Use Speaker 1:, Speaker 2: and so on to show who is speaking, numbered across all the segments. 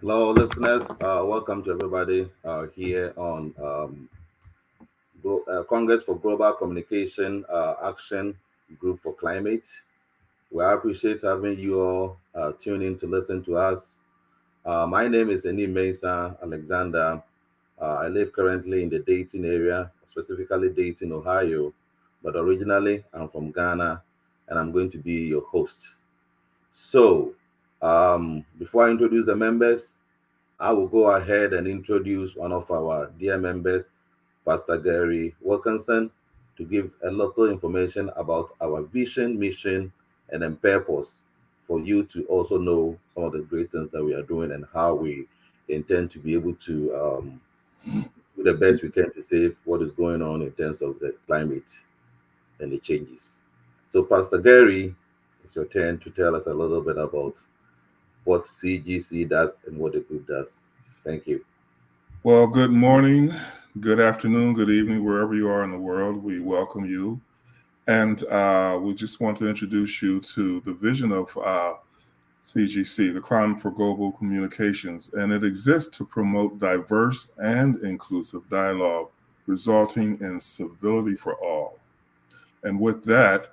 Speaker 1: Hello, listeners. Welcome to everybody here on Congress for Global Communication Action Group for Climate. We appreciate having you all tune in to listen to us. My name is Eni Mesa Alexander. I live currently in the Dayton area, specifically Dayton, Ohio, but originally I'm from Ghana, and I'm going to be your host. So, before I introduce the members, I will go ahead and introduce one of our dear members, Pastor Gary Wilkinson, to give a little information about our vision, mission, and then purpose for you to also know some of the great things that we are doing and how we intend to be able to do the best we can to save what is going on in terms of the climate and the changes. So, Pastor Gary, it's your turn to tell us a little bit about what CGC does and what the group does. Thank you.
Speaker 2: Well, good morning, good afternoon, good evening, wherever you are in the world. We welcome you. And we just want to introduce you to the vision of CGC, the Climate for Global Communications. And it exists to promote diverse and inclusive dialogue, resulting in civility for all. And with that,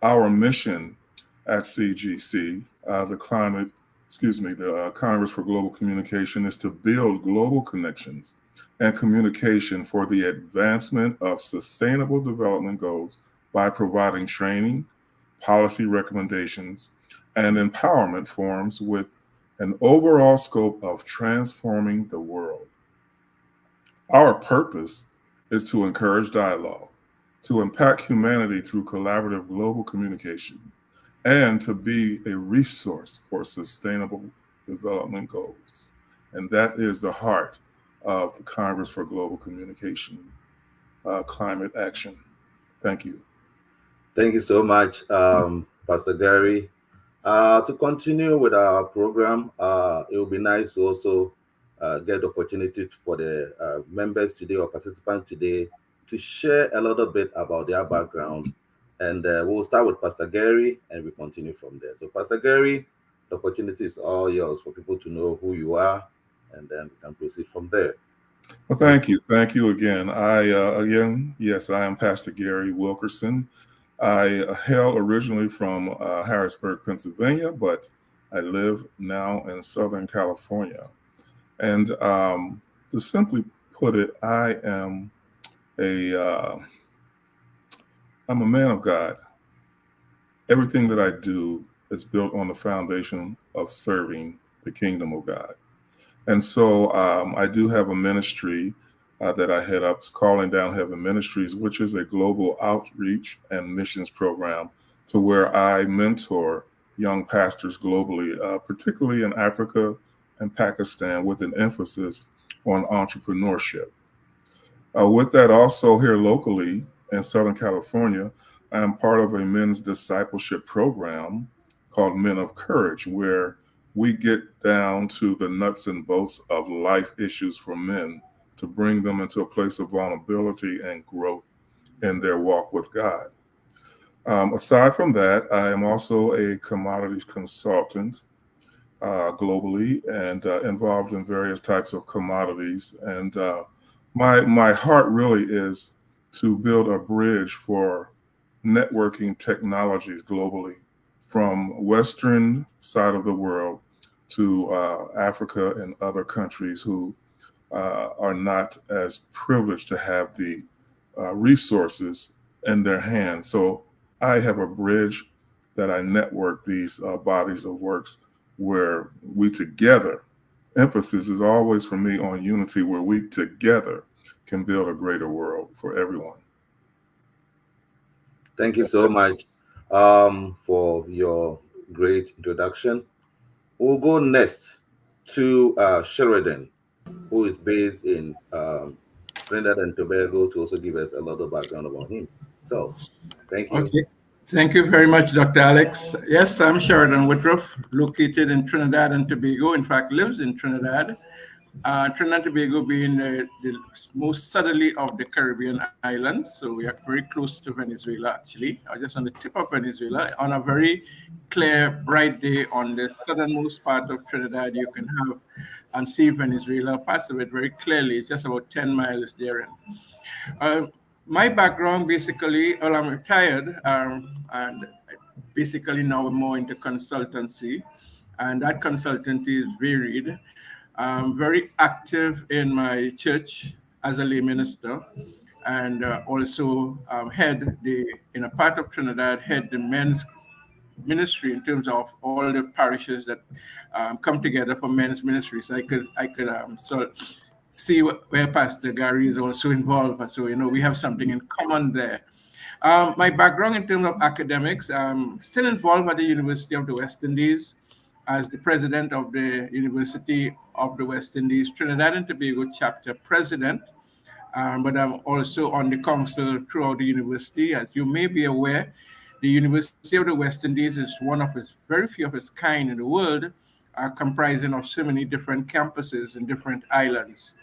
Speaker 2: our mission at CGC, the Congress for Global Communication, is to build global connections and communication for the advancement of sustainable development goals by providing training, policy recommendations, and empowerment forums with an overall scope of transforming the world. Our purpose is to encourage dialogue, to impact humanity through collaborative global communication, and to be a resource for sustainable development goals. And that is the heart of the Congress for Global Communication Climate Action. Thank you.
Speaker 1: Thank you so much, Pastor Gary. To continue with our program, it would be nice to also get the opportunity for the members today or participants today to share a little bit about their background. And we'll start with Pastor Gary and we continue from there. So, Pastor Gary, the opportunity is all yours for people to know who you are, and then we can proceed from there.
Speaker 2: Well, thank you. Thank you again. Yes, I am Pastor Gary Wilkerson. I hail originally from Harrisburg, Pennsylvania, but I live now in Southern California. And to simply put it, a uh, I'm a man of God. Everything that I do is built on the foundation of serving the kingdom of God. And so I do have a ministry that I head up. It's Calling Down Heaven Ministries, which is a global outreach and missions program to where I mentor young pastors globally, particularly in Africa and Pakistan, with an emphasis on entrepreneurship. With that, also here locally in Southern California, I am part of a men's discipleship program called Men of Courage, where we get down to the nuts and bolts of life issues for men to bring them into a place of vulnerability and growth in their walk with God. Aside from that, I am also a commodities consultant globally and involved in various types of commodities. And my heart really is to build a bridge for networking technologies globally from Western side of the world to Africa and other countries who are not as privileged to have the resources in their hands. So I have a bridge that I network these bodies of works where we together, emphasis is always for me on unity, where we together can build a greater world for everyone.
Speaker 1: Thank you so much for your great introduction. We'll go next to Sheridan, who is based in Trinidad and Tobago, to also give us a lot of background about himself. Thank you.
Speaker 3: Okay. Thank you very much, Dr. Alex. Yes, I'm Sheridan Woodruff, located in Trinidad and Tobago. In fact, lives in Trinidad. Trinidad and Tobago being the most southerly of the Caribbean islands. So we are very close to Venezuela, actually, just on the tip of Venezuela. On a very clear, bright day on the southernmost part of Trinidad, you can have on Steve, Venezuela. Parts of it very clearly. It's just about 10 miles therein. My background basically, well, I'm retired, and basically now I'm more into consultancy, and that consultancy is varied. I'm very active in my church as a lay minister, and also in a part of Trinidad, head the men's ministry in terms of all the parishes that come together for men's ministry. So I could see where Pastor Gary is also involved. So we have something in common there. My background in terms of academics, I'm still involved at the University of the West Indies as the president of the University of the West Indies Trinidad and Tobago chapter president. But I'm also on the council throughout the university. As you may be aware, the University of the West Indies is one of its very few of its kind in the world, comprising of so many different campuses in different islands.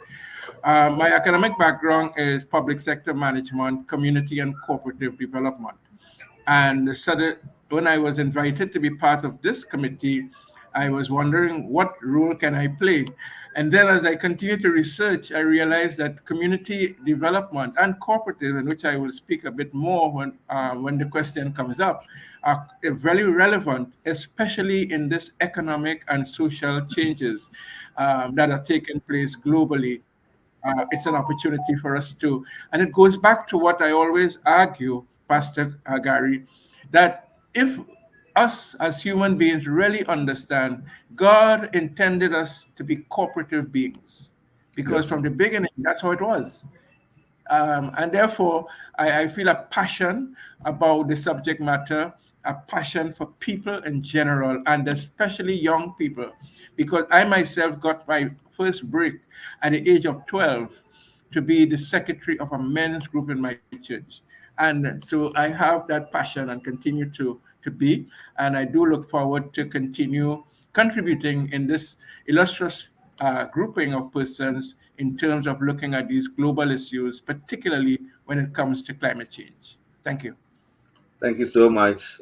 Speaker 3: My academic background is public sector management, community and cooperative development. And when I was invited to be part of this committee, I was wondering what role can I play? And then as I continued to research, I realized that community development and cooperative, in which I will speak a bit more when the question comes up, are very relevant, especially in this economic and social changes that are taking place globally. It's an opportunity for us to, and it goes back to what I always argue, Pastor Gary, that if us as human beings really understand, God intended us to be cooperative beings, because from the beginning, that's how it was. And therefore, I feel a passion about the subject matter, a passion for people in general, and especially young people, because I myself got my first break at the age of 12 to be the secretary of a men's group in my church. And so I have that passion and continue to be, and I do look forward to continue contributing in this illustrious grouping of persons in terms of looking at these global issues, particularly when it comes to climate change. Thank you.
Speaker 1: Thank you so much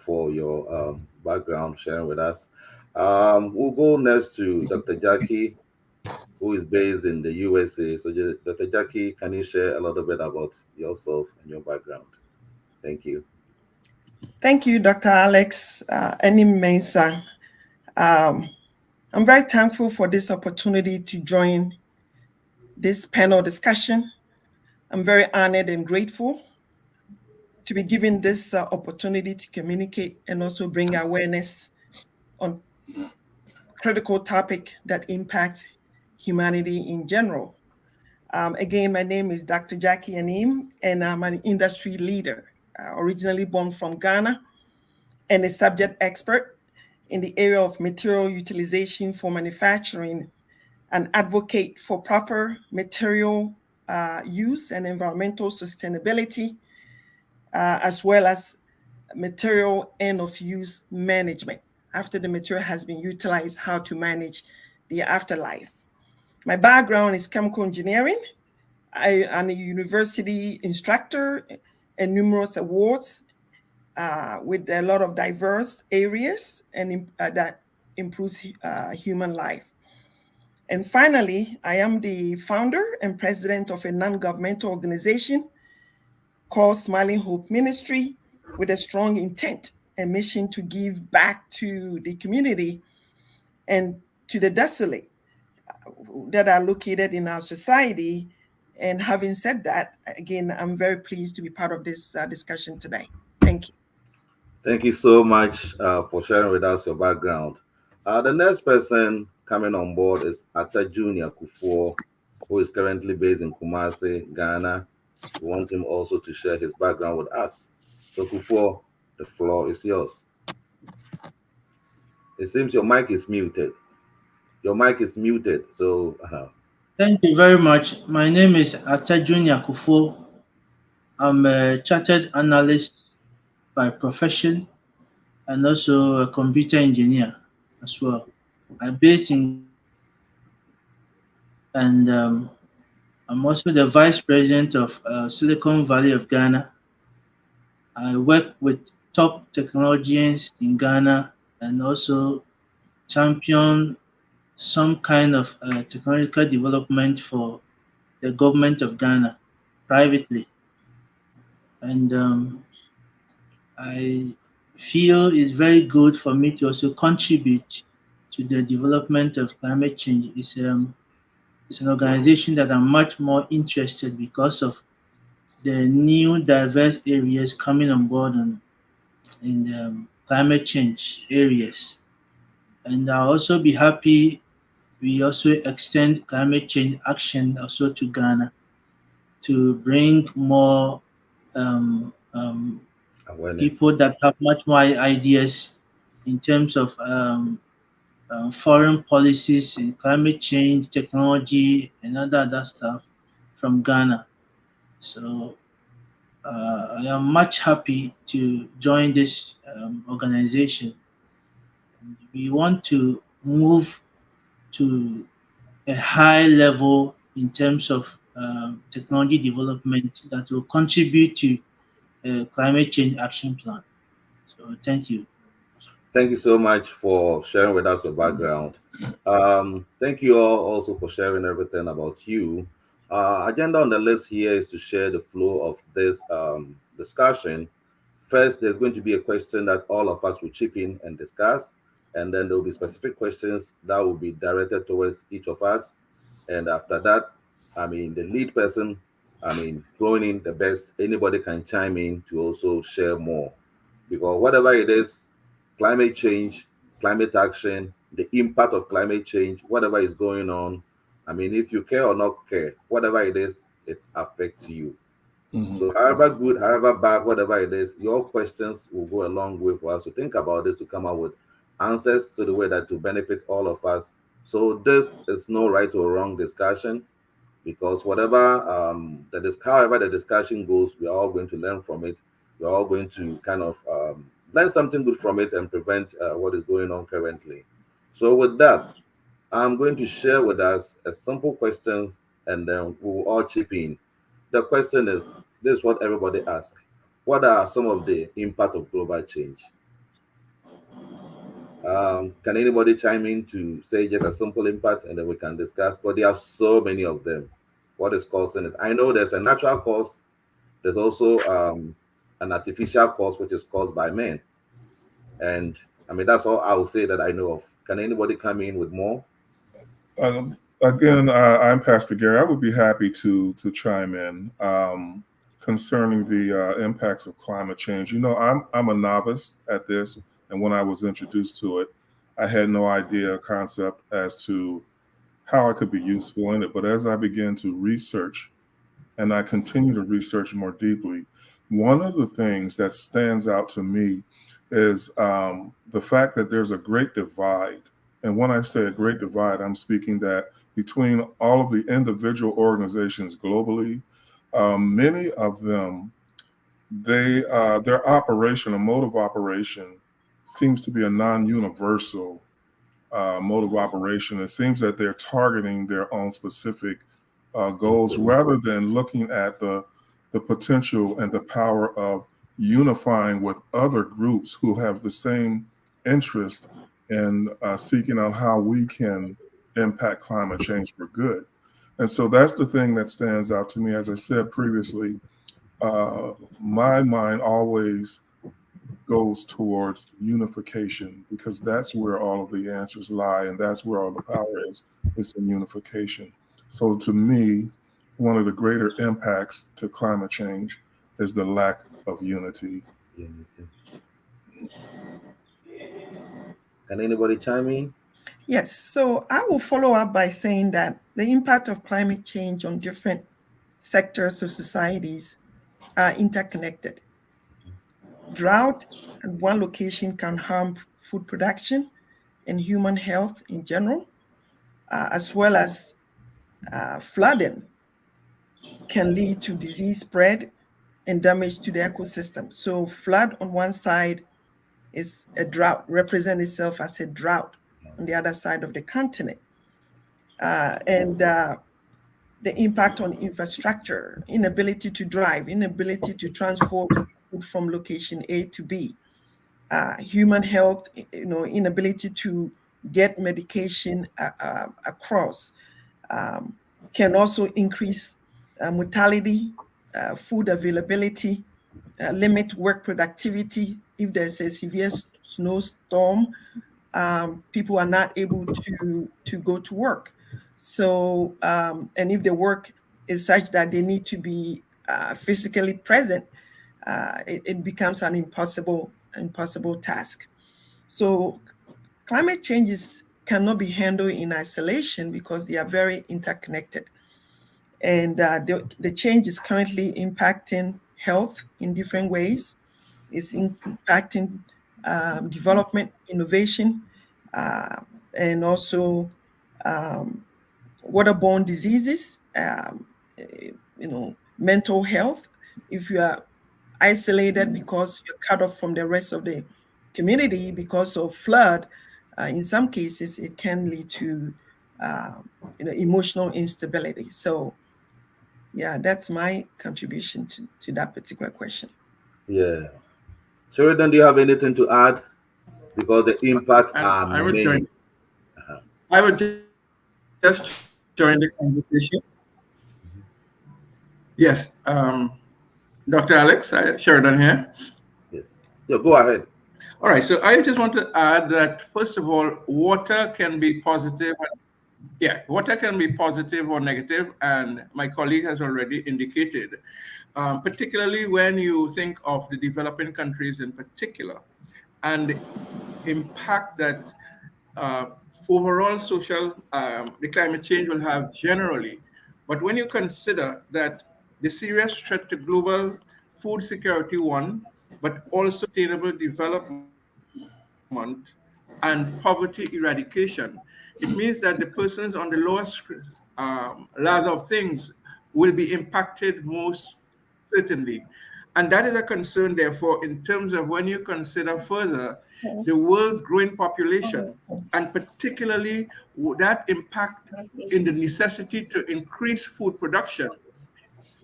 Speaker 1: for your background sharing with us. We'll go next to Dr. Jackie, who is based in the USA. So, Dr. Jackie, can you share a little bit about yourself and your background? Thank you.
Speaker 4: Thank you, Dr. Alex Enim Mensah. I'm very thankful for this opportunity to join this panel discussion. I'm very honored and grateful to be given this opportunity to communicate and also bring awareness on critical topic that impacts humanity in general. Again, my name is Dr. Jackie Enim, and I'm an industry leader, originally born from Ghana, and a subject expert in the area of material utilization for manufacturing, and advocate for proper material use and environmental sustainability, as well as material end of use management. After the material has been utilized, how to manage the afterlife. My background is chemical engineering. I'm a university instructor and numerous awards with a lot of diverse areas and that improves human life. And finally, I am the founder and president of a non-governmental organization called Smiling Hope Ministry, with a strong intent and mission to give back to the community and to the desolate that are located in our society. And having said that, again, I'm very pleased to be part of this discussion today. Thank you.
Speaker 1: Thank you so much for sharing with us your background. The next person coming on board is Atta Junior Kufuor, who is currently based in Kumasi, Ghana. We want him also to share his background with us. So Kufuor, the floor is yours. It seems your mic is muted. Your mic is muted, so...
Speaker 5: Thank you very much. My name is Atta Junior Kufuor. I'm a chartered analyst by profession and also a computer engineer as well. I'm based in, and I'm also the vice president of Silicon Valley of Ghana. I work with top technologians in Ghana and also champion some kind of technological development for the government of Ghana privately. And I feel it's very good for me to also contribute to the development of climate change. It's an organization that I'm much more interested because of the new diverse areas coming on board in climate change areas. And I'll also be happy we also extend climate change action also to Ghana to bring more
Speaker 1: Awareness.
Speaker 5: people that have much more ideas in terms of foreign policies in climate change, technology, and other stuff from Ghana. So I am much happy to join this organization. We want to move to a high level in terms of technology development that will contribute to climate change action plan. So thank you.
Speaker 1: Thank you so much for sharing with us your background. Thank you all also for sharing everything about you. Agenda on the list here is to share the flow of this discussion. First, there's going to be a question that all of us will chip in and discuss, and then there will be specific questions that will be directed towards each of us. And after that, the lead person, throwing in the best, anybody can chime in to also share more. Because whatever it is, climate change, climate action, the impact of climate change, whatever is going on, if you care or not care, whatever it is, it affects you.
Speaker 2: Mhm.
Speaker 1: So, however good, however bad, whatever it is, your questions will go a long way for us to think about this, to come up with answers to the way that to benefit all of us. So, this is no right or wrong discussion, because however the discussion goes, we are all going to learn from it. We're all going to kind of learn something good from it and prevent what is going on currently. So, with that, I'm going to share with us a simple questions, and then we'll all chip in. The question is, this is what everybody asks: what are some of the impact of global change? Can anybody chime in to say just a simple impact, and then we can discuss? But there are so many of them. What is causing it? I know there's a natural cause. There's also an artificial cause, which is caused by men. And that's all I will say that I know of. Can anybody come in with more?
Speaker 2: Again, I'm Pastor Gary. I would be happy to chime in concerning the impacts of climate change. You know, I'm a novice at this, and when I was introduced to it, I had no idea concept as to how I could be useful in it. But as I began to research, and I continue to research more deeply, one of the things that stands out to me is the fact that there's a great divide. And when I say a great divide, I'm speaking that between all of the individual organizations globally, many of them, their operation, a mode of operation, seems to be a non-universal mode of operation. It seems that they're targeting their own specific goals rather than looking at the potential and the power of unifying with other groups who have the same interest in seeking out how we can impact climate change for good. And so that's the thing that stands out to me. As I said previously, my mind always goes towards unification, because that's where all of the answers lie, and that's where all the power is. It's in unification. So to me, one of the greater impacts to climate change is the lack of unity.
Speaker 1: Can anybody chime in?
Speaker 4: Yes, so I will follow up by saying that the impact of climate change on different sectors of societies are interconnected. Drought at one location can harm food production and human health in general, as well as flooding can lead to disease spread and damage to the ecosystem. So flood on one side is a drought, represent itself as a drought on the other side of the continent. And the impact on infrastructure, inability to drive, inability to transport food from location A to B, human health, inability to get medication across, can also increase mortality, food availability, limit work productivity. If there's a severe snowstorm, people are not able to go to work. So, and if the work is such that they need to be physically present, it becomes an impossible task. So climate changes cannot be handled in isolation because they are very interconnected. And the change is currently impacting health in different ways. It's impacting development, innovation, and also waterborne diseases, mental health. If you are isolated because you're cut off from the rest of the community because of flood, in some cases, it can lead to emotional instability. So, yeah, that's my contribution to that particular question.
Speaker 1: Yeah. Sheridan, do you have anything to add? Because the impact
Speaker 3: I would join. I would just join the conversation. Yes, Dr. Alex, Sheridan here.
Speaker 1: Yes. Yeah, go ahead.
Speaker 3: All right, so I just want to add that, first of all, water can be positive. Water can be positive or negative, and my colleague has already indicated, particularly when you think of the developing countries in particular, and the impact that overall social, the climate change will have generally. But when you consider that the serious threat to global food security, one, but also sustainable development and poverty eradication, it means that the persons on the lowest ladder of things will be impacted most certainly. And that is a concern, therefore, in terms of when you consider further the world's growing population, and particularly that impact in the necessity to increase food production.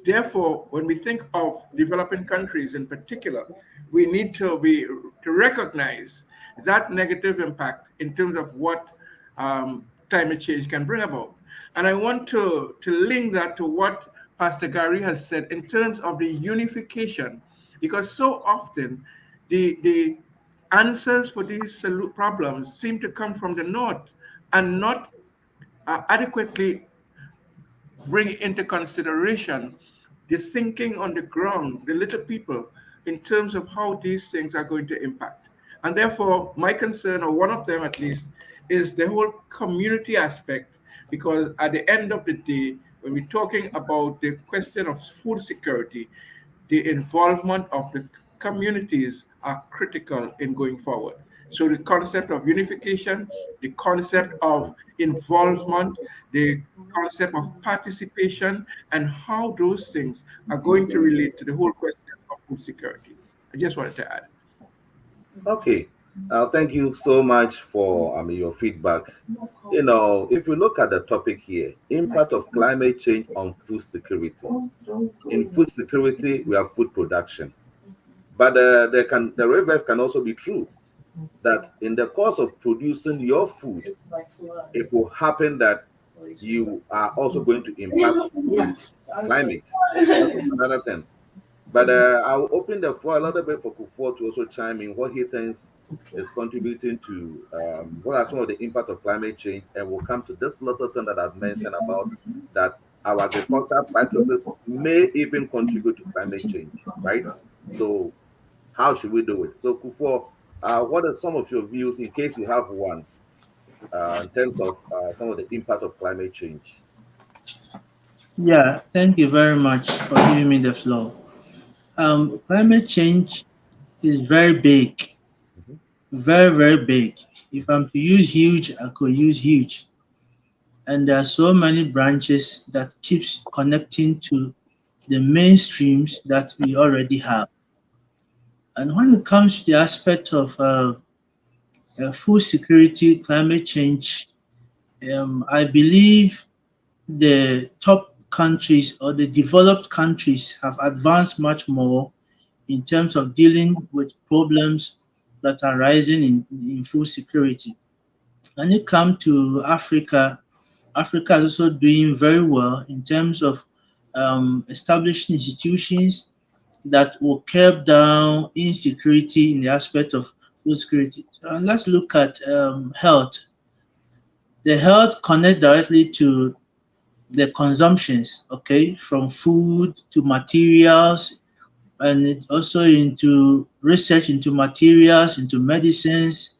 Speaker 3: Therefore, when we think of developing countries in particular, we need to recognize that negative impact in terms of what climate change can bring about. And I want to link that to what Pastor Gary has said in terms of the unification, because so often the answers for these problems seem to come from the North and not adequately bring into consideration the thinking on the ground, the little people, in terms of how these things are going to impact. And therefore, my concern, or one of them at least, is the whole community aspect, because at the end of the day, when we're talking about the question of food security, the involvement of the communities are critical in going forward. So the concept of unification, the concept of involvement, the concept of participation, and how those things are going to relate to the whole question of food security. I just wanted to add.
Speaker 1: Okay. Thank you so much for your feedback. If you look at the topic here, impact of climate change on food security. In food security, we have food production. But the reverse can also be true, that in the course of producing your food, it will happen that you are also going to impact climate. That's another thing. But I'll open the floor a little bit for Kufuor to also chime in what he thinks is contributing to what are some of the impact of climate change, and we'll come to this little thing that I've mentioned about that our agricultural practices may even contribute to climate change, right? So how should we do it? So Kufuor, what are some of your views, in case you have one, in terms of some of the impact of climate change?
Speaker 5: Yeah, thank you very much for giving me the floor. Climate change is very big, very, very big. If I'm to use huge, I could use huge. And there are so many branches that keeps connecting to the mainstreams that we already have. And when it comes to the aspect of food security, climate change, I believe the top countries or the developed countries have advanced much more in terms of dealing with problems that are rising in food security. When it comes to Africa, Africa is also doing very well in terms of establishing institutions that will curb down insecurity in the aspect of food security. Let's look at health. The health connect directly to the consumptions, okay, from food to materials, and it also into research into materials, into medicines,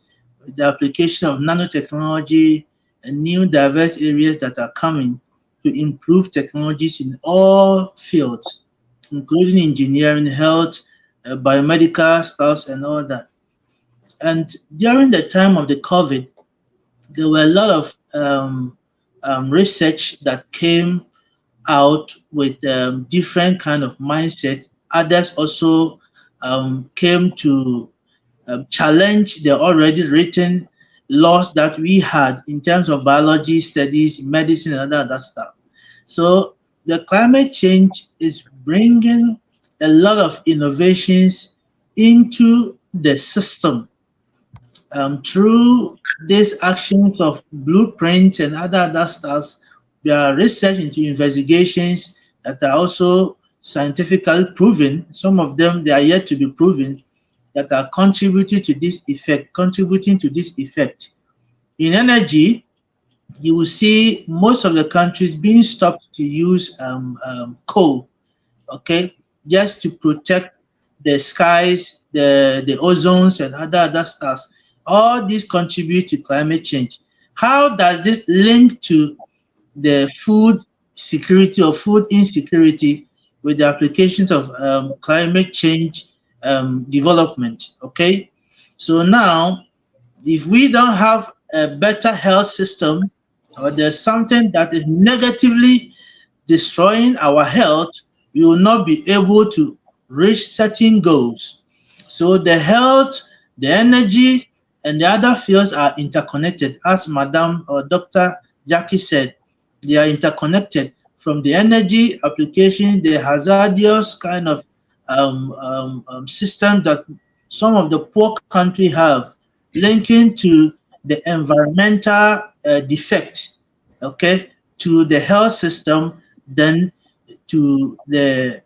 Speaker 5: the application of nanotechnology, and new diverse areas that are coming to improve technologies in all fields, including engineering, health, biomedical stuffs, and all that. And during the time of the COVID, there were a lot of research that came out with different kind of mindset. Others also came to challenge the already written laws that we had in terms of biology studies, medicine, and other stuff. So the climate change is bringing a lot of innovations into the system through these actions of blueprints and other stuff. There are research into investigations that are also scientifically proven. Some of them they are yet to be proven that are contributing to this effect. In energy, you will see most of the countries being stopped to use coal, okay, just to protect the skies, the ozones, and other stuff. All these contribute to climate change. How does this link to the food security or food insecurity with the applications of climate change development? Okay, so now if we don't have a better health system, or there's something that is negatively destroying our health, we will not be able to reach certain goals. So the health, the energy, and the other fields are interconnected. As Madam or Dr. Jackie said, they are interconnected. From the energy application, the hazardous kind of system that some of the poor country have, linking to the environmental defect, okay, to the health system, then to the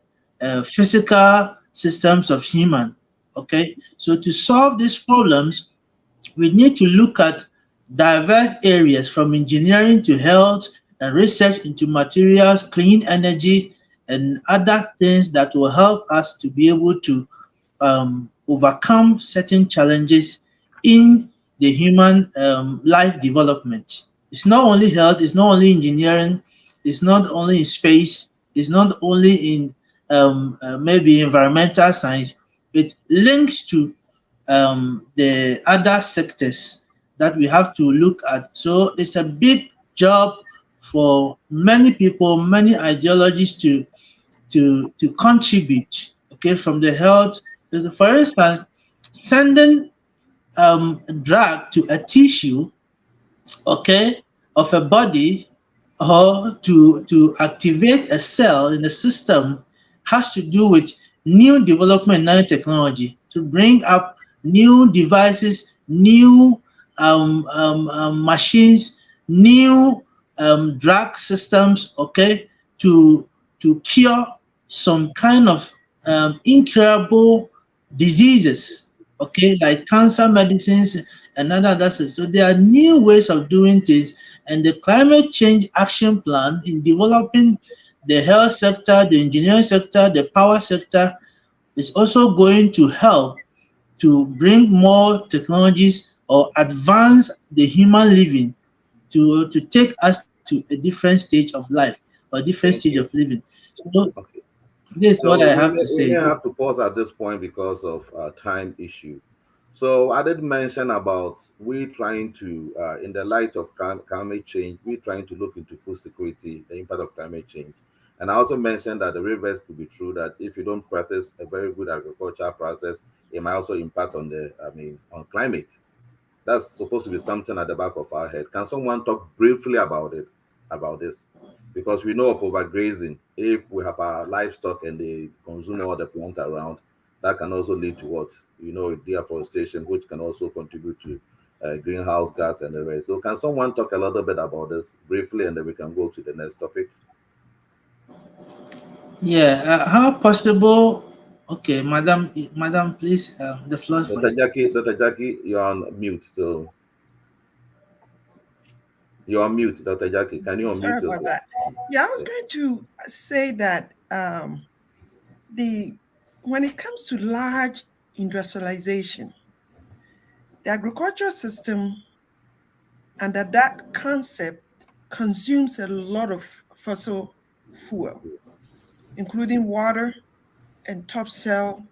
Speaker 5: physical systems of human, okay. So to solve these problems, we need to look at diverse areas from engineering to health and research into materials, clean energy, and other things that will help us to be able to overcome certain challenges in the human life development. It's not only health, it's not only engineering, it's not only in space, it's not only in maybe environmental science. It links to the other sectors that we have to look at. So it's a big job for many people, many ideologies to contribute. Okay, from the health, for instance, sending drug to a tissue, okay, of a body, or to activate a cell in the system has to do with new development in nanotechnology to bring up new devices, new machines, new drug systems, okay, to cure some kind of incurable diseases, okay, like cancer medicines and other. So there are new ways of doing things, and the climate change action plan in developing the health sector, the engineering sector, the power sector is also going to help to bring more technologies or advance the human living to take us to a different stage of life or different
Speaker 1: Thank
Speaker 5: stage
Speaker 1: you.
Speaker 5: of living. So
Speaker 1: Okay.
Speaker 5: this is
Speaker 1: So
Speaker 5: what I
Speaker 1: we
Speaker 5: have
Speaker 1: may,
Speaker 5: to
Speaker 1: we may
Speaker 5: say.
Speaker 1: have to pause at this point because of time issue. So I did mention about we trying to, in the light of climate change, we trying to look into food security, the impact of climate change. And I also mentioned that the reverse could be true, that if you don't practice a very good agricultural process, it might also impact on on climate. That's supposed to be something at the back of our head. Can someone talk briefly about it, about this? Because we know of overgrazing. If we have our livestock and they consume all the plant around, that can also lead to what? Deforestation, which can also contribute to greenhouse gas and the rest. So can someone talk a little bit about this briefly, and then we can go to the next topic?
Speaker 5: Yeah, how possible? Okay, madam, please, the floor is for you.
Speaker 1: Dr. Jackie, you're on mute. So you're on mute, Dr. Jackie. Can you unmute
Speaker 4: Sorry about
Speaker 1: yourself?
Speaker 4: that. Yeah, I was going to say that when it comes to large industrialization, the agricultural system under that concept consumes a lot of fossil fuel, including water and topsoil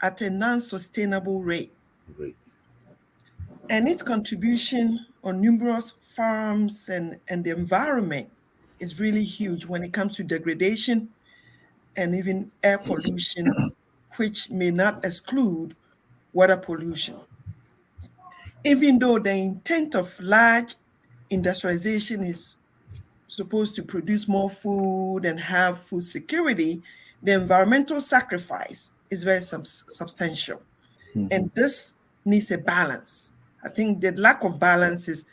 Speaker 4: at a non-sustainable rate.
Speaker 1: Great.
Speaker 4: And its contribution on numerous farms and the environment is really huge when it comes to degradation and even air pollution, which may not exclude water pollution. Even though the intent of large industrialization is supposed to produce more food and have food security, the environmental sacrifice is very substantial.
Speaker 2: Mhm.
Speaker 4: And this needs a balance. I think the lack of balance is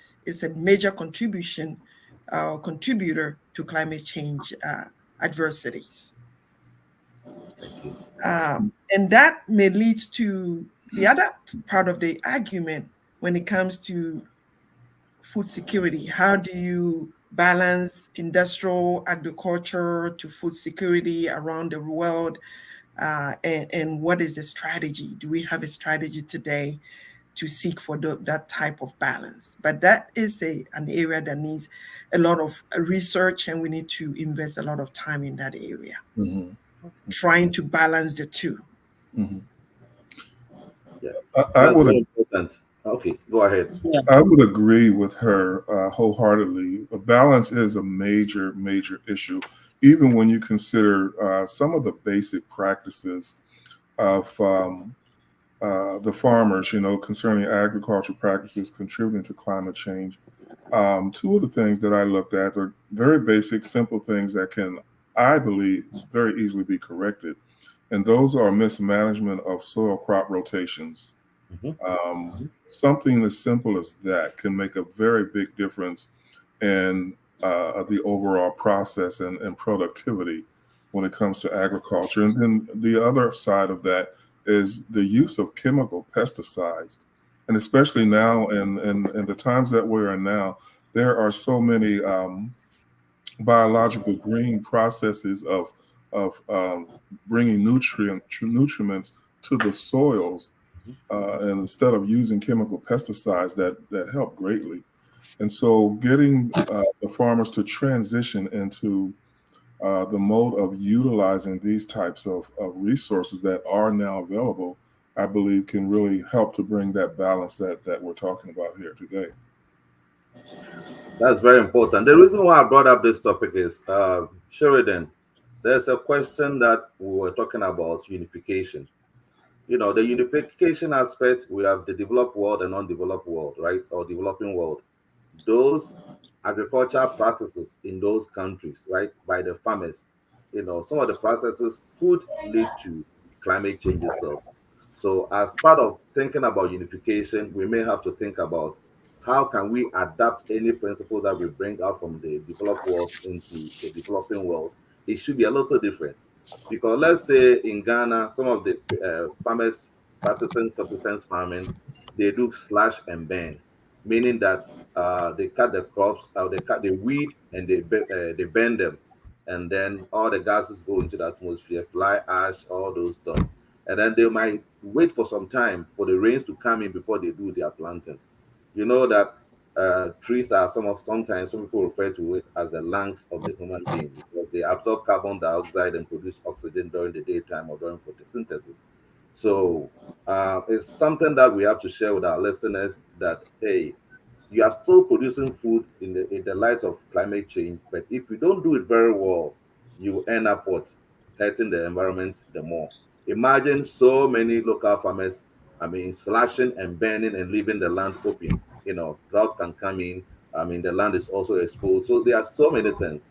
Speaker 4: a major contributor to climate change adversities.
Speaker 1: Thank you.
Speaker 4: And that may lead to the other part of the argument when it comes to food security. How do you balance industrial agriculture to food security around the world? And what is the strategy? Do we have a strategy today to seek for that type of balance? But that is an area that needs a lot of research, and we need to invest a lot of time in that area, trying to balance the two.
Speaker 2: Mhm.
Speaker 1: Yeah.
Speaker 2: I would
Speaker 1: very important. Okay, go ahead.
Speaker 5: Yeah.
Speaker 2: I would agree with her wholeheartedly. A balance is a major, major issue, even when you consider some of the basic practices of the farmers, concerning agricultural practices contributing to climate change. Two of the things that I looked at are very basic, simple things that can, I believe, very easily be corrected. And those are mismanagement of soil crop rotations. Something as simple as that can make a very big difference in the overall process and productivity when it comes to agriculture. And then the other side of that is the use of chemical pesticides. And especially now in the times that we're in now, there are so many biological green processes of bringing nutriments to the soils, and instead of using chemical pesticides that help greatly. And so getting the farmers to transition into the mode of utilizing these types of resources that are now available, I believe can really help to bring that balance that we're talking about here today.
Speaker 1: That's very important. The reason why I brought up this topic is, Sheridan, there's a question that we were talking about unification. The unification aspect, we have the developed world and undeveloped world, right? Or developing world. Those agricultural practices in those countries, right, by the farmers, some of the processes could lead to climate change itself. So as part of thinking about unification, we may have to think about how can we adapt any principle that we bring out from the developed world into the developing world. It should be a little different. Because let's say in Ghana, some of the farmers practicing subsistence farming, they do slash and burn, meaning that they cut the crops, they cut the weed, and they burn them, and then all the gases go into the atmosphere, fly ash, all those stuff, and then they might wait for some time for the rains to come in before they do their planting. You know that trees are sometimes some people refer to it as the lungs of the human being because they absorb carbon dioxide and produce oxygen during the daytime or during photosynthesis. So it's something that we have to share with our listeners that, hey, you are still producing food in the light of climate change, but if you don't do it very well, you end up what? Hurting the environment the more. Imagine so many local farmers, slashing and burning and leaving the land open. Drought can come in. The land is also exposed. So there are so many things.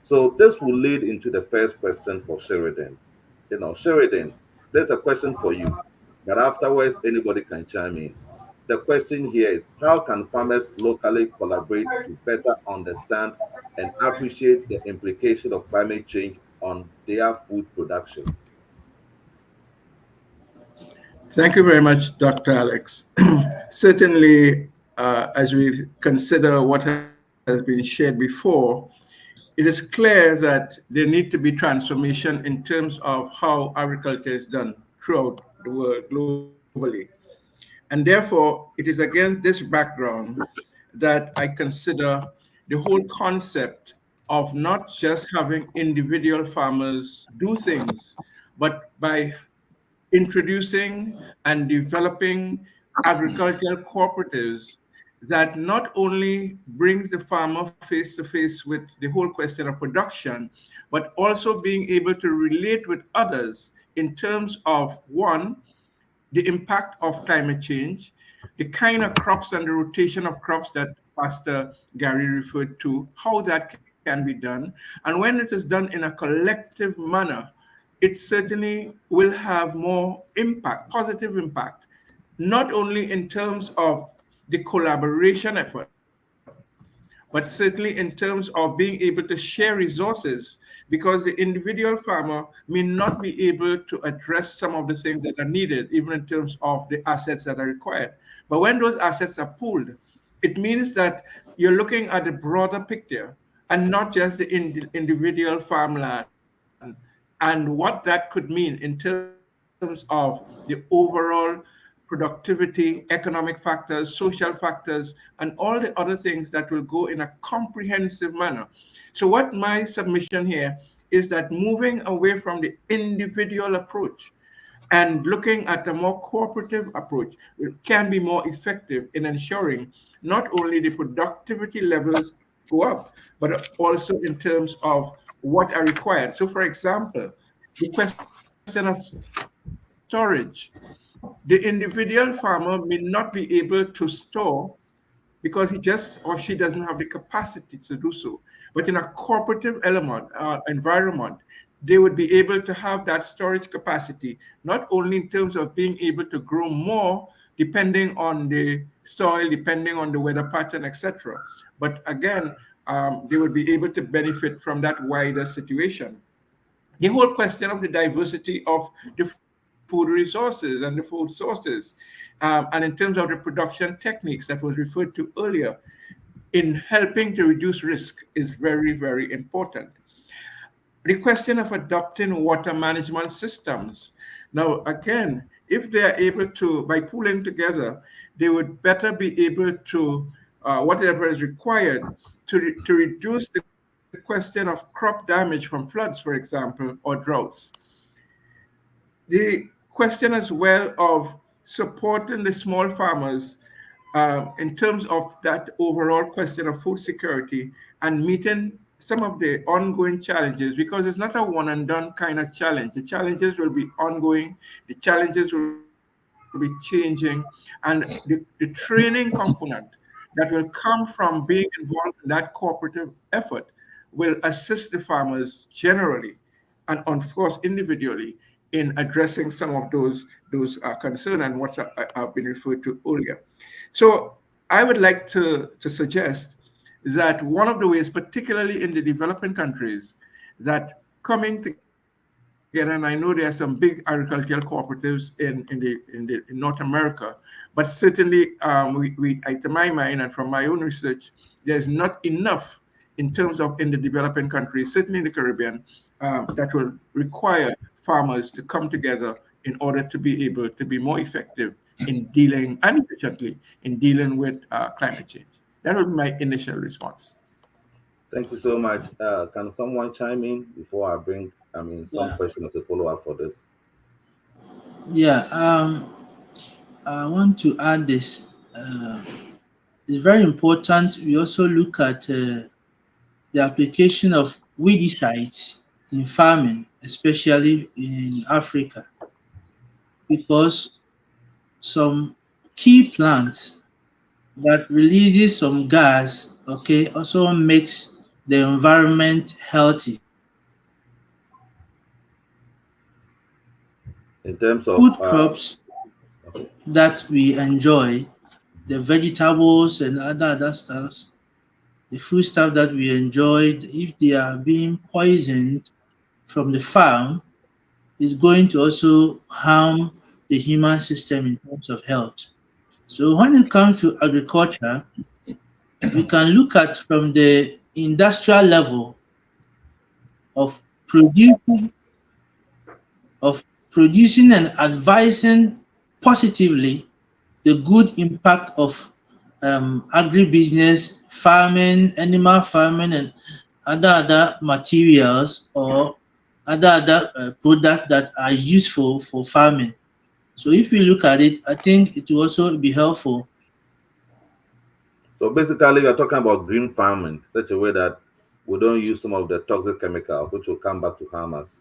Speaker 1: So this will lead into the first question for Sheridan. Sheridan, there's a question for you, but afterwards anybody can chime in. the question here is, how can farmers locally collaborate to better understand and appreciate the implication of climate change on their food production?
Speaker 3: Thank you very much, Dr. Alex. Certainly, as we consider what has been shared before, it is clear that there need to be transformation in terms of how agriculture is done throughout the world globally. And therefore, it is against this background that I consider the whole concept of not just having individual farmers do things, but by introducing and developing agricultural cooperatives that not only brings the farmer face to face with the whole question of production, but also being able to relate with others in terms of, one, the impact of climate change, the kind of crops and the rotation of crops that Pastor Gary referred to, how that can be done. And when it is done in a collective manner, it certainly will have more impact, positive impact, not only in terms of the collaboration effort, but certainly in terms of being able to share resources, because the individual farmer may not be able to address some of the things that are needed, even in terms of the assets that are required. But when those assets are pooled, it means that you're looking at the broader picture and not just the individual farmland, and what that could mean in terms of the overall productivity, economic factors, social factors, and all the other things that will go in a comprehensive manner. So what my submission here is that moving away from the individual approach and looking at a more cooperative approach can be more effective in ensuring not only the productivity levels go up, but also in terms of what are required. So for example, the question of storage. The individual farmer may not be able to store because he just or she doesn't have the capacity to do so. But in a cooperative environment, they would be able to have that storage capacity, not only in terms of being able to grow more depending on the soil, depending on the weather pattern, etc. But again, they would be able to benefit from that wider situation. The whole question of the diversity of the food resources and the food sources, and in terms of the production techniques that was referred to earlier, in helping to reduce risk is very, very important. The question of adopting water management systems. Now, again, if they are able to, by pooling together, they would better be able to, whatever is required, to reduce the question of crop damage from floods, for example, or droughts. The question as well of supporting the small farmers in terms of that overall question of food security and meeting some of the ongoing challenges, because it's not a one and done kind of challenge. The challenges will be ongoing, the challenges will be changing, and the training component that will come from being involved in that cooperative effort will assist the farmers generally and of course individually in addressing some of those concerns and what have been referred to earlier. So I would like to suggest that one of the ways, particularly in the developing countries, that coming together, and I know there are some big agricultural cooperatives in North America, but certainly to my mind and from my own research, there's not enough in terms of in the developing countries, certainly in the Caribbean, that will require farmers to come together in order to be able to be more effective in dealing and efficiently in dealing with climate change. That would be my initial response.
Speaker 1: Thank you so much. Can someone chime in before I bring, some questions as a follow-up for this?
Speaker 5: Yeah, I want to add this. It's very important we also look at the application of weedicides in farming, especially in Africa, because some key plants that releases some gas, okay, also makes the environment healthy.
Speaker 1: In terms of
Speaker 5: Food crops that we enjoy the vegetables and other stuffs, the food stuff that we enjoyed, if they are being poisoned from the farm, is going to also harm the human system in terms of health. So when it comes to agriculture, we can look at from the industrial level of producing of producing and advising positively the good impact of agribusiness, farming, animal farming, and other materials or other products that are useful for farming. So if we look at it, I think it will also be helpful.
Speaker 1: So basically, you're talking about green farming, such a way that we don't use some of the toxic chemicals, which will come back to harm us.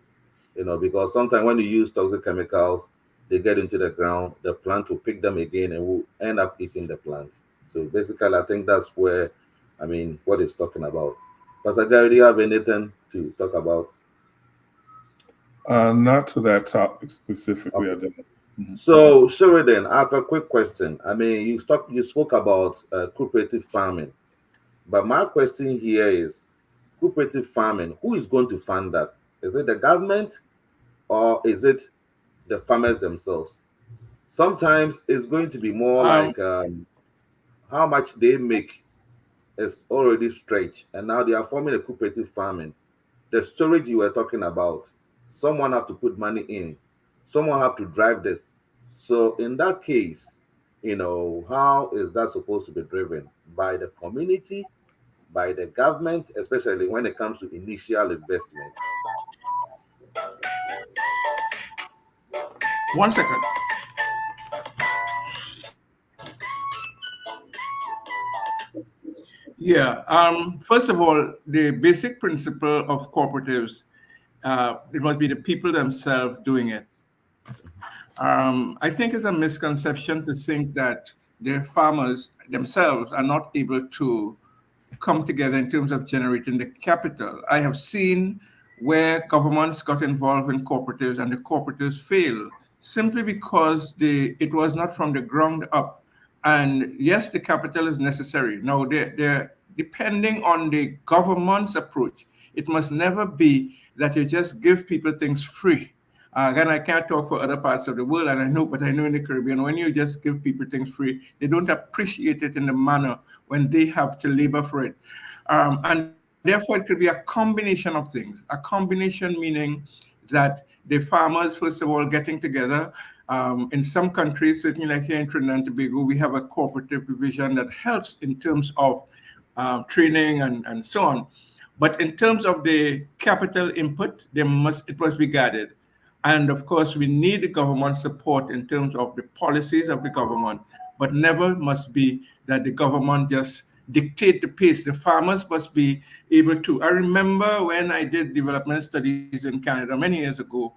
Speaker 1: Because sometimes when you use toxic chemicals, they get into the ground, the plant will pick them again and will end up eating the plant. So basically, I think that's where, what it's talking about. Pastor Gary, do you have anything to talk about?
Speaker 2: Not to that topic specifically.
Speaker 1: Okay. So, Sheridan, I have a quick question. You spoke about cooperative farming, but my question here is cooperative farming. Who is going to fund that? Is it the government or is it the farmers themselves? Sometimes it's going to be more like how much they make is already stretched, and now they are forming a cooperative farming. The storage you were talking about, someone have to put money in, someone have to drive this. So in that case, how is that supposed to be driven? By the community, by the government, especially when it comes to initial investment?
Speaker 3: 1 second. Yeah. First of all, the basic principle of cooperatives, it must be the people themselves doing it. I think it's a misconception to think that the farmers themselves are not able to come together in terms of generating the capital. I have seen where governments got involved in cooperatives and the cooperatives failed simply because it was not from the ground up. And yes, the capital is necessary. Now, they're depending on the government's approach. It must never be that you just give people things free. Again, I can't talk for other parts of the world, and I know in the Caribbean, when you just give people things free, they don't appreciate it in the manner when they have to labor for it. And therefore, it could be a combination of things. A combination meaning that the farmers, first of all, getting together. In some countries, certainly like here in Trinidad and Tobago, we have a cooperative division that helps in terms of training and so on. But in terms of the capital input, it must be guided. And of course, we need the government support in terms of the policies of the government, but never must be that the government just dictate the pace. The farmers must be able to. I remember when I did development studies in Canada many years ago,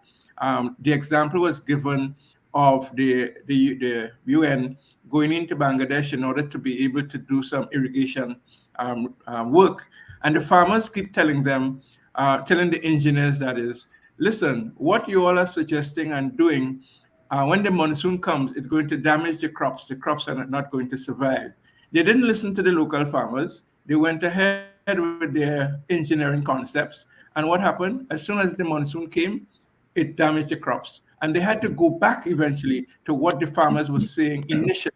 Speaker 3: the example was given of the UN going into Bangladesh in order to be able to do some irrigation work. And the farmers keep telling them, telling the engineers, that is, listen, what you all are suggesting and doing, when the monsoon comes, it's going to damage the crops. The crops are not going to survive. They didn't listen to the local farmers. They went ahead with their engineering concepts. And what happened? As soon as the monsoon came, it damaged the crops. And they had to go back eventually to what the farmers were saying initially.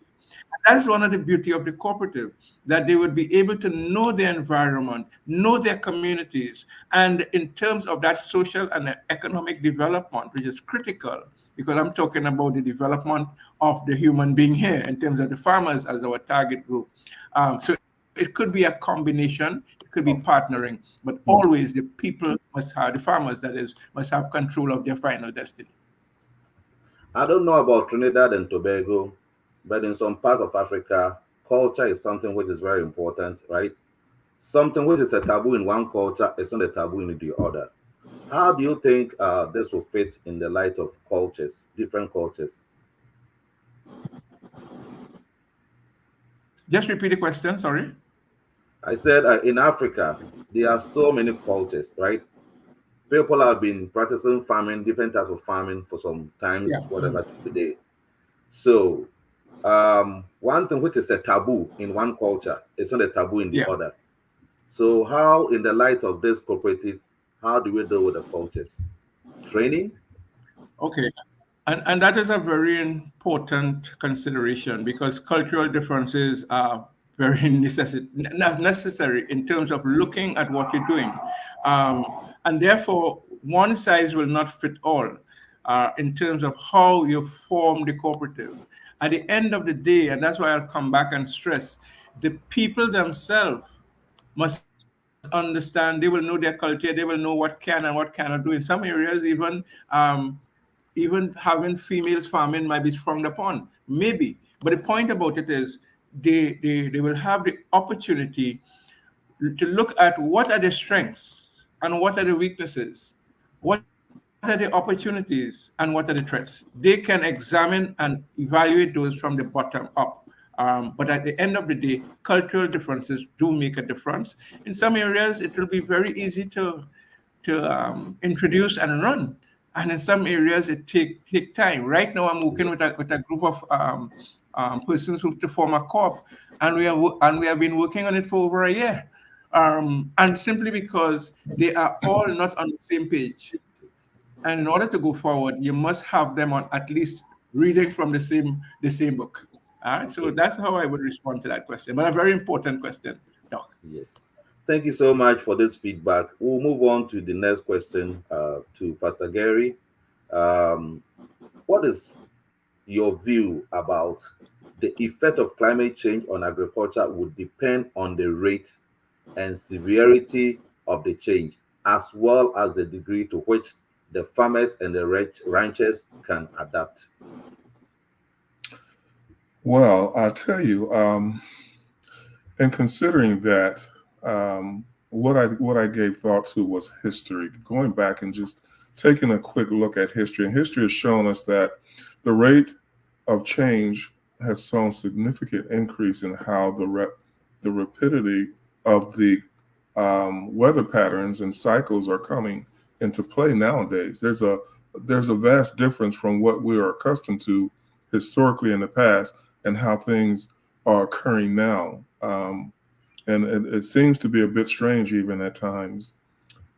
Speaker 3: That's one of the beauty of the cooperative, that they would be able to know their environment, know their communities, and in terms of that social and economic development, which is critical, because I'm talking about the development of the human being here in terms of the farmers as our target group. So it could be a combination, it could be partnering, but always the people must have, the farmers that is, must have control of their final destiny.
Speaker 1: I don't know about Trinidad and Tobago, but in some parts of Africa, culture is something which is very important, right? Something which is a taboo in one culture is not a taboo in the other. How do you think this will fit in the light of cultures, different cultures?
Speaker 3: Just repeat the question, sorry.
Speaker 1: I said in Africa, there are so many cultures, right? People have been practicing farming, different types of farming for some times, whatever today. So one thing which is a taboo in one culture, it's not a taboo in the
Speaker 3: Yeah.
Speaker 1: other. So how, in the light of this cooperative, how do we deal with the cultures? Training?
Speaker 3: Okay. And that is a very important consideration because cultural differences are very not necessary in terms of looking at what you're doing. And therefore, one size will not fit all in terms of how you form the cooperative. At the end of the day, and that's why I'll come back and stress, the people themselves must understand, they will know their culture, they will know what can and what cannot do. In some areas, even having females farming might be frowned upon, maybe. But the point about it is they will have the opportunity to look at what are the strengths and what are the weaknesses, what are the opportunities and what are the threats. They can examine and evaluate those from the bottom up. But at the end of the day, cultural differences do make a difference. In some areas, it will be very easy to introduce and run. And in some areas, it take time. Right now, I'm working with a group of persons who to form a co-op, and we have been working on it for over a year. And simply because they are all not on the same page. And in order to go forward, you must have them on at least reading from the same book. All right. So
Speaker 1: Okay.
Speaker 3: that's how I would respond to that question. But a very important question, Doc.
Speaker 1: Yes. Thank you so much for this feedback. We'll move on to the next question to Pastor Gary. Um, what is your view about the effect of climate change on agriculture would depend on the rate and severity of the change, as well as the degree to which the farmers and the ranchers can adapt?
Speaker 2: Well, I'll tell you, and considering that, what I gave thought to was history, going back and just taking a quick look at history. And history has shown us that the rate of change has shown significant increase in how the rapidity of the weather patterns and cycles are coming into play nowadays. There's a vast difference from what we are accustomed to historically in the past and how things are occurring now. And it seems to be a bit strange even at times.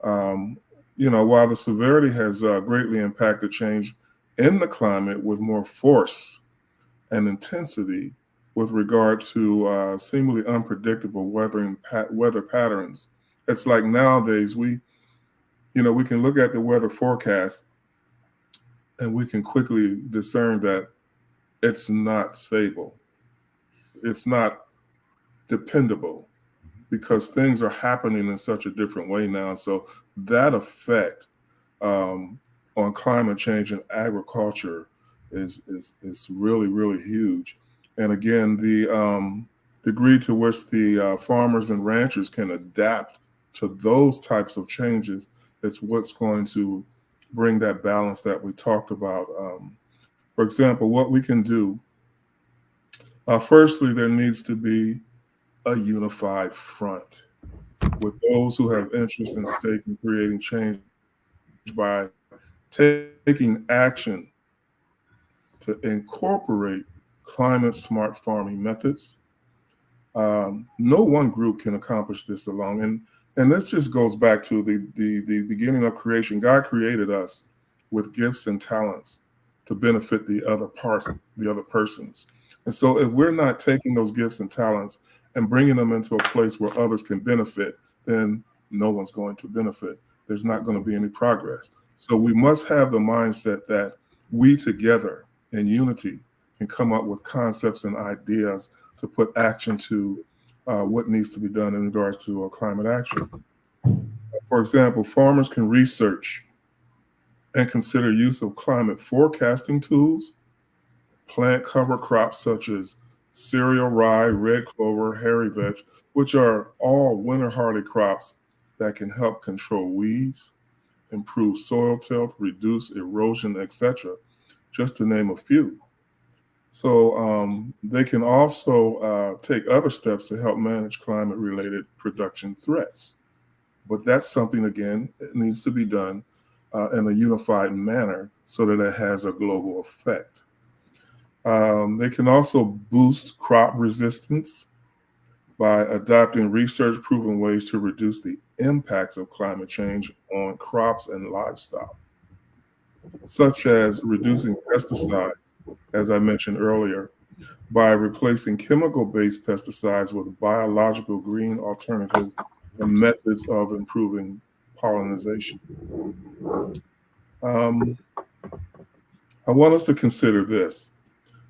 Speaker 2: While the severity has greatly impacted change in the climate with more force and intensity with regard to seemingly unpredictable weather patterns. It's like nowadays we can look at the weather forecast and we can quickly discern that it's not stable. It's not dependable because things are happening in such a different way now. So that effect on climate change and agriculture is really, really huge. And again, the degree to which the farmers and ranchers can adapt to those types of changes, it's what's going to bring that balance that we talked about. For example, what we can do, firstly, there needs to be a unified front with those who have interest and stake in creating change by taking action to incorporate climate smart farming methods. No one group can accomplish this alone. And this just goes back to the beginning of creation. God created us with gifts and talents to benefit the other persons. And so if we're not taking those gifts and talents and bringing them into a place where others can benefit, then no one's going to benefit. There's not going to be any progress. So we must have the mindset that we together in unity can come up with concepts and ideas to put action to what needs to be done in regards to climate action. For example, farmers can research and consider use of climate forecasting tools, plant cover crops such as cereal, rye, red clover, hairy vetch, which are all winter hardy crops that can help control weeds, improve soil tilth, reduce erosion, etc., just to name a few. So they can also take other steps to help manage climate-related production threats. But that's something, again, it needs to be done in a unified manner so that it has a global effect. They can also boost crop resistance by adopting research-proven ways to reduce the impacts of climate change on crops and livestock, such as reducing pesticides, as I mentioned earlier, by replacing chemical-based pesticides with biological green alternatives and methods of improving pollination. I want us to consider this.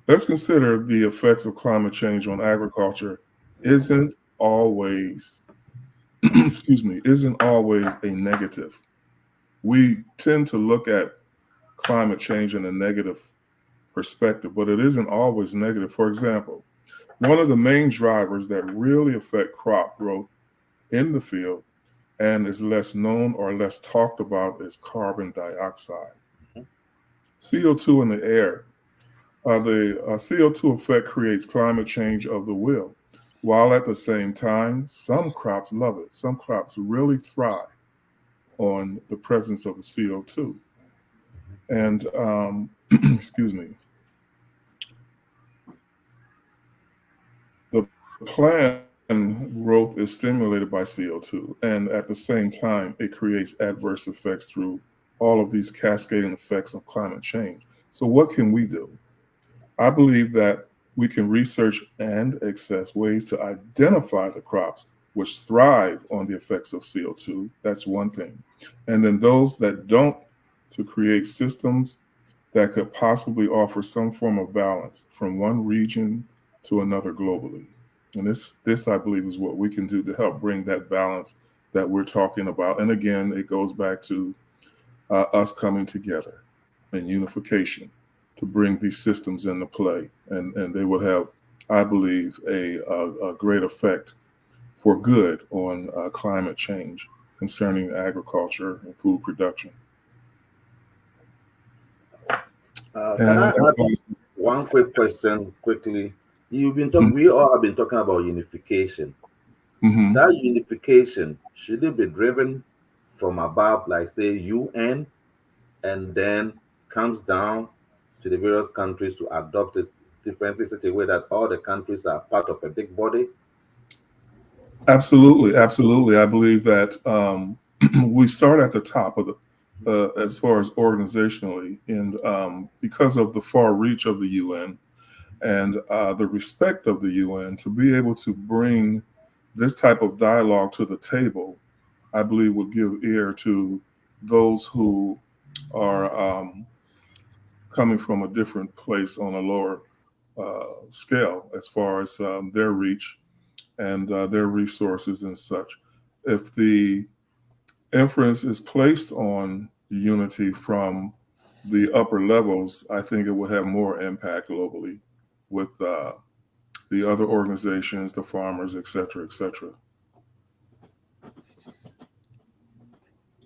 Speaker 2: Let's consider the effects of climate change on agriculture isn't always, isn't always a negative. We tend to look at climate change in a negative perspective, but it isn't always negative. For example, one of the main drivers that really affect crop growth in the field and is less known or less talked about is carbon dioxide. CO2 in the air. The CO2 effect creates climate change of the will, while at the same time, some crops love it. Some crops really thrive on the presence of the CO2. And, excuse me, the plant growth is stimulated by CO2, and at the same time, it creates adverse effects through all of these cascading effects of climate change. So what can we do? I believe that we can research and assess ways to identify the crops which thrive on the effects of CO2. That's one thing. And then those that don't, to create systems that could possibly offer some form of balance from one region to another globally. And this I believe is what we can do to help bring that balance that we're talking about. And again, it goes back to us coming together and unification to bring these systems into play. And they will have, I believe, a great effect for good on climate change concerning agriculture and food production.
Speaker 1: Can I ask one quick question quickly? You've been talking, we all have been talking about unification.
Speaker 2: Mm-hmm.
Speaker 1: That unification, should it be driven from above, like say UN, and then comes down to the various countries to adopt it differently, such a way that all the countries are part of a big body?
Speaker 2: Absolutely, absolutely. I believe that we start at the top of the, as far as organizationally, and because of the far reach of the UN and the respect of the UN, to be able to bring this type of dialogue to the table, I believe would give ear to those who are coming from a different place on a lower scale as far as their reach and their resources and such. If the inference is placed on unity from the upper levels, I think it will have more impact globally with the other organizations, the farmers, et cetera, et cetera.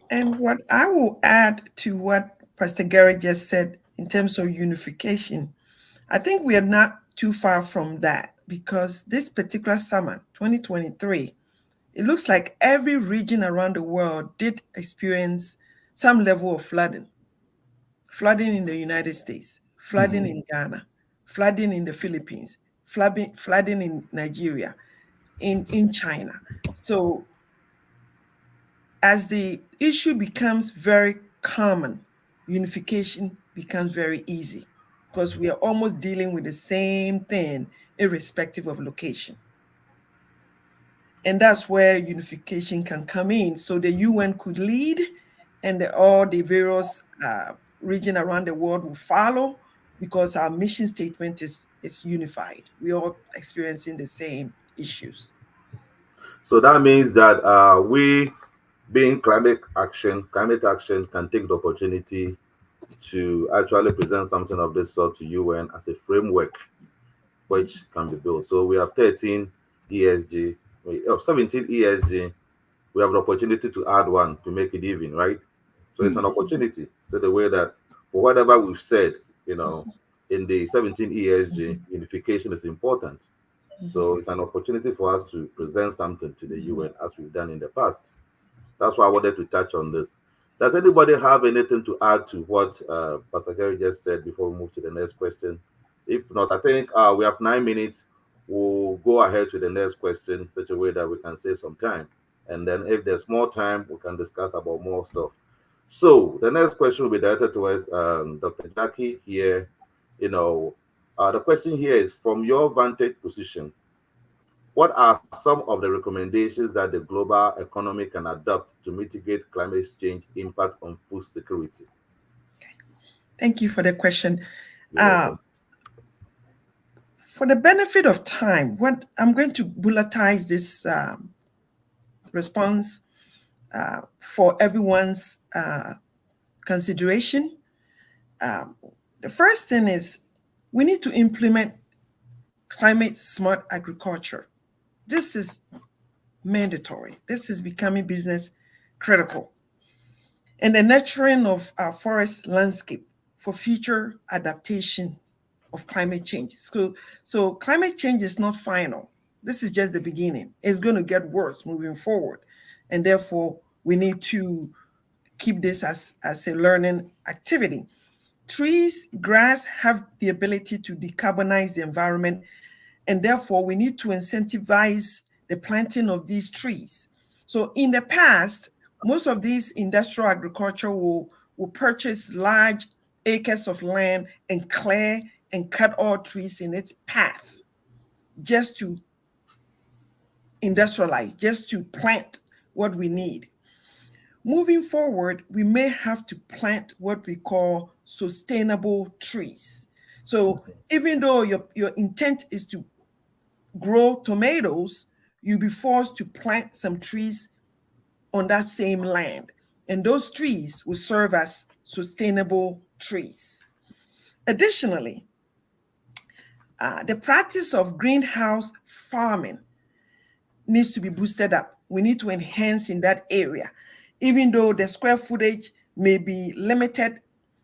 Speaker 4: And what I will add to what Pastor Gary just said in terms of unification, I think we are not too far from that, because this particular summer, 2023, it looks like every region around the world did experience some level of flooding. Flooding in the United States, flooding in Ghana, flooding in the Philippines, flooding in Nigeria, in China. So as the issue becomes very common, unification becomes very easy, because we are almost dealing with the same thing, irrespective of location. And that's where unification can come in. So the UN could lead, and all the various regions around the world will follow, because our mission statement is unified. We're all experiencing the same issues.
Speaker 1: So that means that we, being climate action can take the opportunity to actually present something of this sort to UN as a framework which can be built. So we have 13 ESG, 17 ESG. We have the opportunity to add one to make it even, right? So it's an opportunity. So the way that for whatever we've said, in the 17 ESG, unification is important. So it's an opportunity for us to present something to the UN as we've done in the past. That's why I wanted to touch on this. Does anybody have anything to add to what Pastor Gary just said before we move to the next question? If not, I think we have 9 minutes. We'll go ahead to the next question such a way that we can save some time. And then if there's more time, we can discuss about more stuff. So the next question will be directed towards Dr. Jackie here. The question here is, from your vantage position, what are some of the recommendations that the global economy can adopt to mitigate climate change impact on food security?
Speaker 4: Thank you for the question.
Speaker 1: You're welcome.
Speaker 4: For the benefit of time, what I'm going to bulletize this response for everyone's consideration. The first thing is we need to implement climate smart agriculture. This is mandatory. This is becoming business critical. And the nurturing of our forest landscape for future adaptation of climate change. So climate change is not final. This is just the beginning. It's going to get worse moving forward. And therefore, we need to keep this as a learning activity. Trees, grass have the ability to decarbonize the environment. And therefore, we need to incentivize the planting of these trees. So in the past, most of these industrial agriculture will purchase large acres of land and clear and cut all trees in its path just to industrialize, just to plant what we need. Moving forward, we may have to plant what we call sustainable trees. So even though your intent is to grow tomatoes, you'll be forced to plant some trees on that same land. And those trees will serve as sustainable trees. Additionally, the practice of greenhouse farming needs to be boosted up. We need to enhance in that area. Even though the square footage may be limited,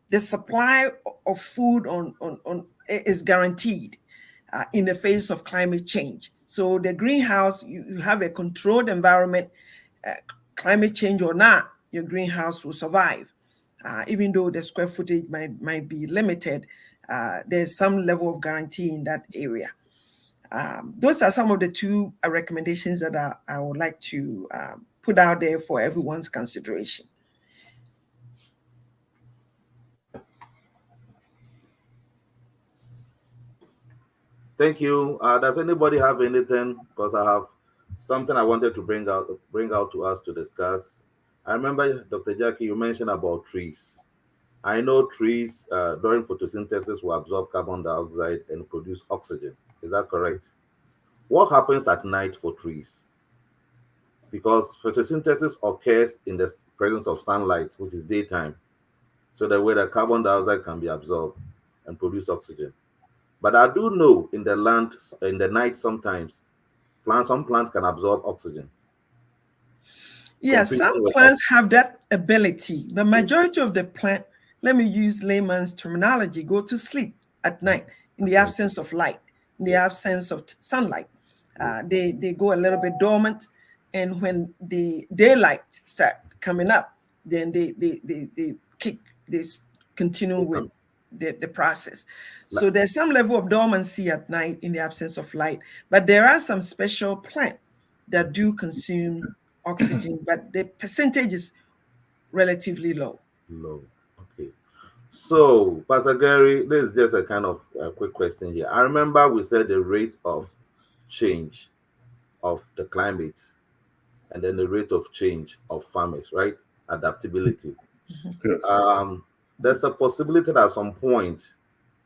Speaker 4: the supply of food is guaranteed in the face of climate change. So the greenhouse, you have a controlled environment, climate change or not, your greenhouse will survive. Even though the square footage might be limited, there's some level of guarantee in that area. Those are some of the two recommendations that I would like to put out there for everyone's consideration.
Speaker 1: Thank you. Does anybody have anything? Because I have something I wanted to bring out to us to discuss. I remember, Dr. Jackie, you mentioned about trees. I know trees during photosynthesis will absorb carbon dioxide and produce oxygen. Is that correct? What happens at night for trees? Because photosynthesis occurs in the presence of sunlight, which is daytime. So the way that carbon dioxide can be absorbed and produce oxygen. But I do know in the night sometimes, some plants can absorb oxygen.
Speaker 4: Yes, some plants have that ability. The majority of the plant, let me use layman's terminology, go to sleep at night in the absence of light, in the absence of sunlight. They go a little bit dormant, and when the daylight start coming up, then they continue with the process. So there's some level of dormancy at night in the absence of light, but there are some special plants that do consume oxygen, but the percentage is relatively low.
Speaker 1: Low. Okay. So, Pastor Gary, this is just a kind of a quick question here. I remember we said the rate of change of the climate and then the rate of change of farmers, right? Adaptability.
Speaker 2: Yes.
Speaker 1: There's a possibility that at some point,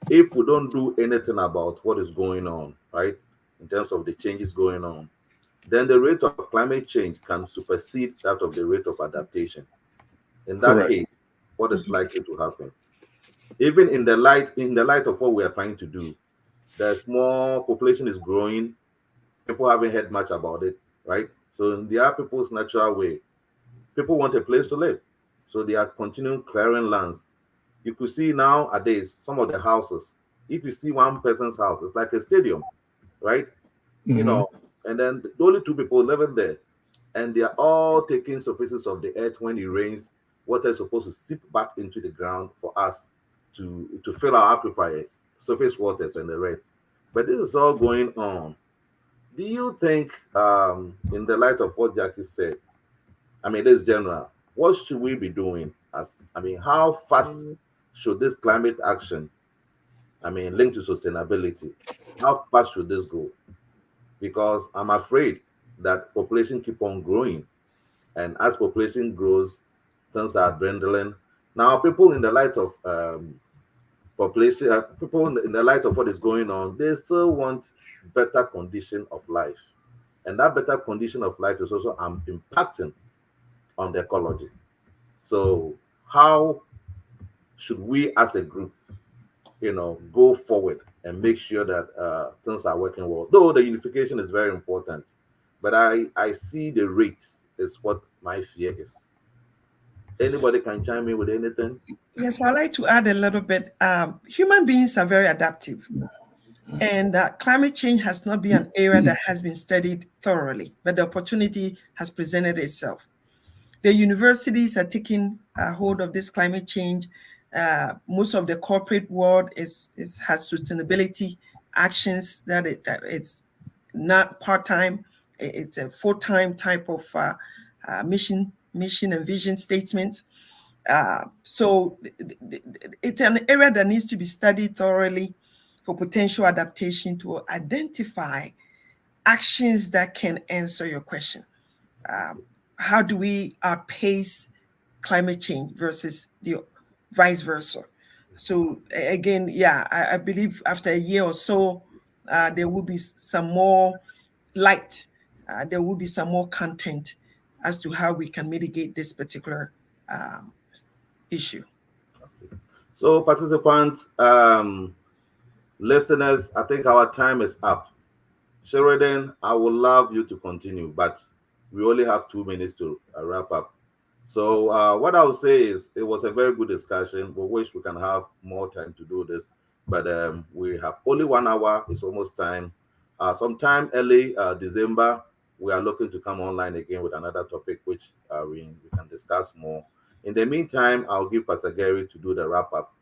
Speaker 1: if we don't do anything about what is going on, right, in terms of the changes going on, then the rate of climate change can supersede that of the rate of adaptation. In that case, what is likely to happen? Even in the light of what we are trying to do, there's more population is growing. People haven't heard much about it, right? So in the people's natural way, people want a place to live. So they are continuing clearing lands. You could see nowadays some of the houses. If you see one person's house, it's like a stadium, right?
Speaker 2: Mm-hmm.
Speaker 1: And then only two people living there, and they are all taking surfaces of the earth when it rains. Water is supposed to seep back into the ground for us to fill our aquifers, surface waters, and the rest. But this is all going on. Do you think, in the light of what Jackie said, I mean, this general, what should we be doing? How fast should this climate action, linked to sustainability, how fast should this go? Because I'm afraid that population keep on growing, and as population grows, things are dwindling. Now, people in the light of population, people in the light of what is going on, they still want better condition of life, and that better condition of life is also impacting on the ecology. So, how should we, as a group, go forward and make sure that things are working well? Though the unification is very important, but I see the rates is what my fear is. Anybody can chime in with anything?
Speaker 4: Yes, I'd like to add a little bit. Human beings are very adaptive, and climate change has not been an area that has been studied thoroughly, but the opportunity has presented itself. The universities are taking hold of this climate change. Most of the corporate world has sustainability actions that it's not part-time, it's a full-time type of mission and vision statements. So it's an area that needs to be studied thoroughly for potential adaptation to identify actions that can answer your question. How do we outpace climate change versus the vice versa? So again, yeah, I believe after a year or so, there will be some more light. There will be some more content as to how we can mitigate this particular issue.
Speaker 1: So, participants, listeners, I think our time is up. Sheridan, I would love you to continue, but we only have 2 minutes to wrap up. So, what I would say is it was a very good discussion. We wish we can have more time to do this, but we have only 1 hour. It's almost time. Sometime early December, we are looking to come online again with another topic, which we can discuss more. In the meantime, I'll give Pastor Gary to do the wrap up,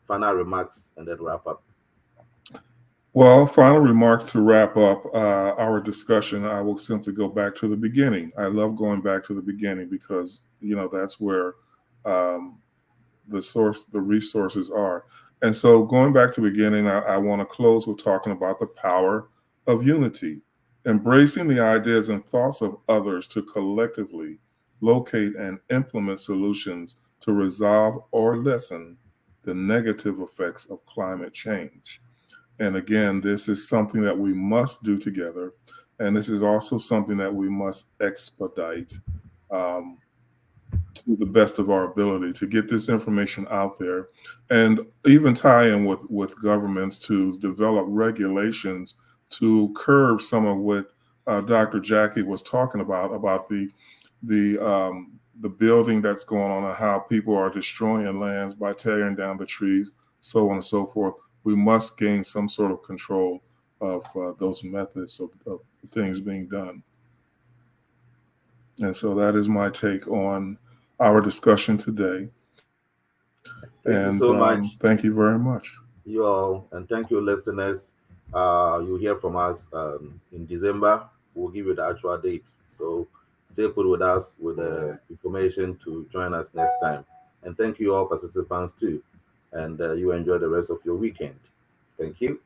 Speaker 1: final remarks, and then wrap up.
Speaker 2: Well, final remarks to wrap up our discussion. I will simply go back to the beginning. I love going back to the beginning because, that's where the resources are. And so going back to the beginning, I want to close with talking about the power of unity, embracing the ideas and thoughts of others to collectively locate and implement solutions to resolve or lessen the negative effects of climate change. And again, this is something that we must do together. And this is also something that we must expedite to the best of our ability to get this information out there, and even tie in with governments to develop regulations to curb some of what Dr. Jackie was talking about the building that's going on and how people are destroying lands by tearing down the trees, so on and so forth. We must gain some sort of control of those methods of things being done. And so that is my take on our discussion today.
Speaker 1: Thank you so much.
Speaker 2: Thank you very much.
Speaker 1: You all, and thank you, listeners. You'll hear from us in December. We'll give you the actual date. So stay put with us with the information to join us next time. And thank you all participants too. And you enjoy the rest of your weekend. Thank you.